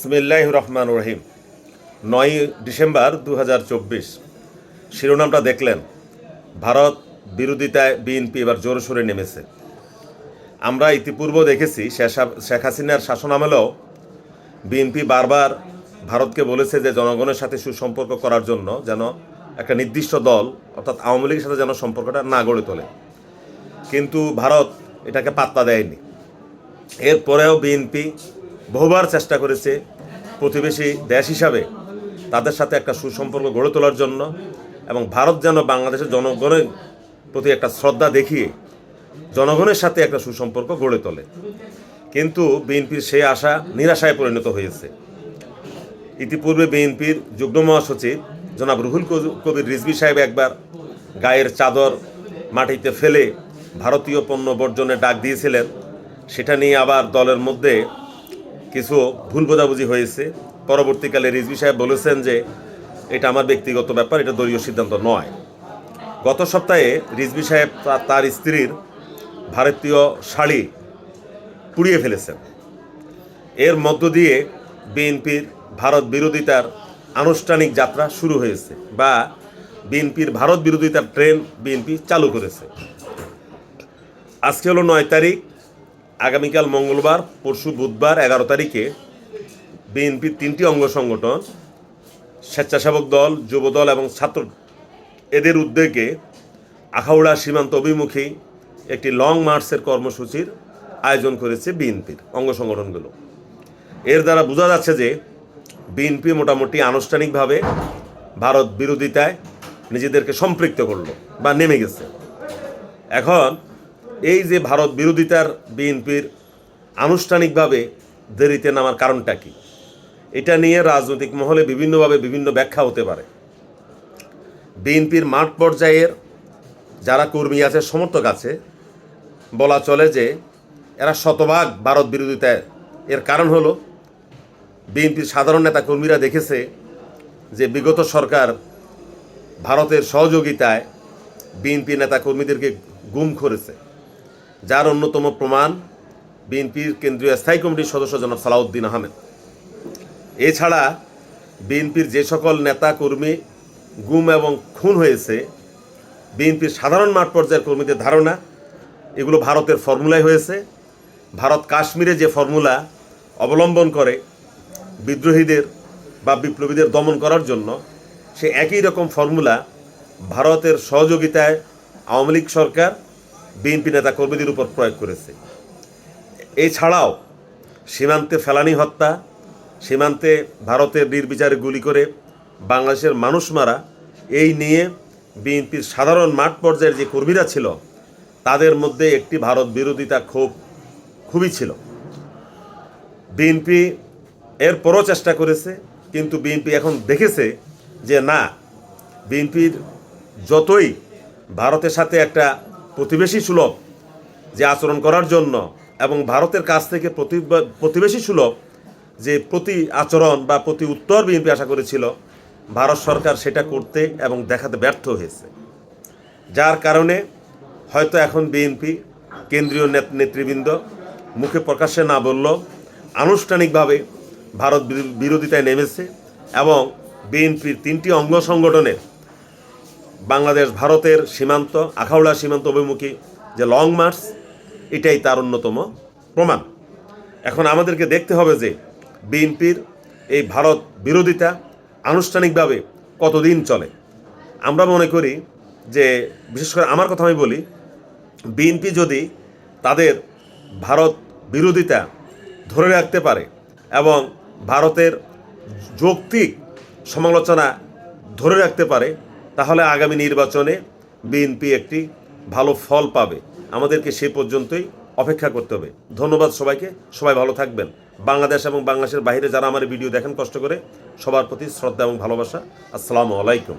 বিসমিল্লাহির রহমানির রহিম। 9 ডিসেম্বর 2024। শিরোনামটা দেখলেন, ভারত বিরোধিতায় বিএনপি এবার জোরসোরে নেমেছে। আমরা ইতিপূর্বেও দেখেছি শেখ হাসিনার শাসনামলেও বিএনপি বারবার ভারতকে বলেছে যে জনগণের সাথে সুসম্পর্ক করার জন্য যেন একটা নির্দিষ্ট দল অর্থাৎ আওয়ামী লীগের সাথে যেন সম্পর্কটা না গড়ে তোলে, কিন্তু ভারত এটাকে পাত্তা দেয়নি। এরপরেও বিএনপি বহুবার চেষ্টা করেছে প্রতিবেশী দেশ হিসাবে তাদের সাথে একটা সুসম্পর্ক গড়ে তোলার জন্য, এবং ভারত যেন বাংলাদেশের জনগণের প্রতি একটা শ্রদ্ধা দেখিয়ে জনগণের সাথে একটা সুসম্পর্ক গড়ে তোলে। কিন্তু বিএনপির সেই আশা নিরাশায় পরিণত হয়েছে। ইতিপূর্বে বিএনপির যুগ্ম মহাসচিব জনাব রুহুল কবির রিজভী সাহেব একবার গায়ের চাদর মাটিতে ফেলে ভারতীয় পণ্য বর্জনের ডাক দিয়েছিলেন। সেটা নিয়ে আবার দলের মধ্যে কিছু ভুল বোঝাবুঝি হয়েছে। পরবর্তীকালে রিজভী সাহেব বলেছেন যে এটা আমার ব্যক্তিগত ব্যাপার, এটা দলীয় সিদ্ধান্ত নয়। গত সপ্তাহে রিজভী সাহেব তার স্ত্রীর ভারতীয় শাড়ি পুড়িয়ে ফেলেছেন। এর মধ্য দিয়ে বিএনপির ভারত বিরোধিতার আনুষ্ঠানিক যাত্রা শুরু হয়েছে, বা বিএনপির ভারত বিরোধিতার ট্রেন বিএনপি চালু করেছে। আজকে হলো 9 তারিখ, আগামীকাল মঙ্গলবার, পরশু বুধবার 11 তারিখে বিএনপির 3টি অঙ্গ সংগঠন, স্বেচ্ছাসেবক দল, যুব দল এবং ছাত্র, এদের উদ্যোগে আখাউড়া সীমান্ত অভিমুখী একটি লং মার্চের কর্মসূচির আয়োজন করেছে বিএনপির অঙ্গ সংগঠনগুলো। এর দ্বারা বোঝা যাচ্ছে যে বিএনপি মোটামুটি আনুষ্ঠানিকভাবে ভারত বিরোধিতায় নিজেদেরকে সম্পৃক্ত করলো বা নেমে গেছে। এখন এই যে ভারত বিরোধিতার বিএনপির আনুষ্ঠানিকভাবে দেরিতে নামার কারণটা কি, এটা নিয়ে রাজনৈতিক মহলে বিভিন্নভাবে বিভিন্ন ব্যাখ্যা হতে পারে। বিএনপির মাঠ পর্যায়ের যারা কর্মী আছে, সমর্থক আছে, বলা চলে যে এরা শতভাগ ভারত বিরোধিতায়। এর কারণ হলো বিএনপির সাধারণ নেতা কর্মীরা দেখেছে যে বিগত সরকার ভারতের সহযোগিতায় বিএনপি নেতা কর্মীদেরকে গুম করেছে, যার অন্যতম প্রমাণ বিএনপির কেন্দ্রীয় স্থায়ী কমিটির সদস্য জনাব সালাউদ্দিন আহমেদ। এছাড়া বিএনপির যে সকল নেতা কর্মী গুম এবং খুন হয়েছে, বিএনপির সাধারণ মাঠ পর্যায়ের কর্মীদের ধারণা এগুলো ভারতের ফর্মুলায় হয়েছে। ভারত কাশ্মীরে যে ফর্মুলা অবলম্বন করে বিদ্রোহীদের বা বিপ্লবীদের দমন করার জন্য, সে একই রকম ফর্মুলা ভারতের সহযোগিতায় আওয়ামী লীগ সরকার বিএনপি নেতা কর্মীদের উপর প্রয়োগ করেছে। এছাড়াও সীমান্তে ফেলানি হত্যা, সীমান্তে ভারতের নির্বিচারে গুলি করে বাংলাদেশের মানুষ মারা, এই নিয়ে বিএনপির সাধারণ মাঠ পর্যায়ের যে কর্মীরা ছিল তাদের মধ্যে একটি ভারত বিরোধিতা খুবই ছিল। বিএনপি এরপরও চেষ্টা করেছে, কিন্তু বিএনপি এখন দেখেছে যে না, বিএনপির যতই ভারতের সাথে একটা প্রতিবেশী সুলভ যে আচরণ করার জন্য এবং ভারতের কাছ থেকে প্রতিবেশী সুলভ যে প্রতি আচরণ বা প্রতি উত্তর বিএনপি আশা করেছিল, ভারত সরকার সেটা করতে এবং দেখাতে ব্যর্থ হয়েছে। যার কারণে হয়তো এখন বিএনপি কেন্দ্রীয় নেতৃবৃন্দ মুখে প্রকাশ্যে না বললেও আনুষ্ঠানিকভাবে ভারত বিরোধিতায় নেমেছে, এবং বিএনপির 3টি অঙ্গ সংগঠনের বাংলাদেশ ভারতের সীমান্ত, আখাউড়া সীমান্ত অভিমুখী যে লং মার্চ, এটাই তার অন্যতম প্রমাণ। এখন আমাদেরকে দেখতে হবে যে বিএনপির এই ভারত বিরোধিতা আনুষ্ঠানিকভাবে কতদিন চলে। আমরা মনে করি যে, বিশেষ করে আমার কথা আমি বলি, বিএনপি যদি তাদের ভারত বিরোধিতা ধরে রাখতে পারে এবং ভারতের যৌক্তিক সমালোচনা ধরে রাখতে পারে, তাহলে আগামী নির্বাচনে বিএনপি একটি ভালো ফল পাবে। আমাদেরকে সে পর্যন্তই অপেক্ষা করতে হবে। ধন্যবাদ সবাইকে, সবাই ভালো থাকবেন। বাংলাদেশ এবং বাংলাদেশের বাইরে যারা আমার ভিডিও দেখেন কষ্ট করে, সবার প্রতি শ্রদ্ধা এবং ভালোবাসা। আসসালামু আলাইকুম।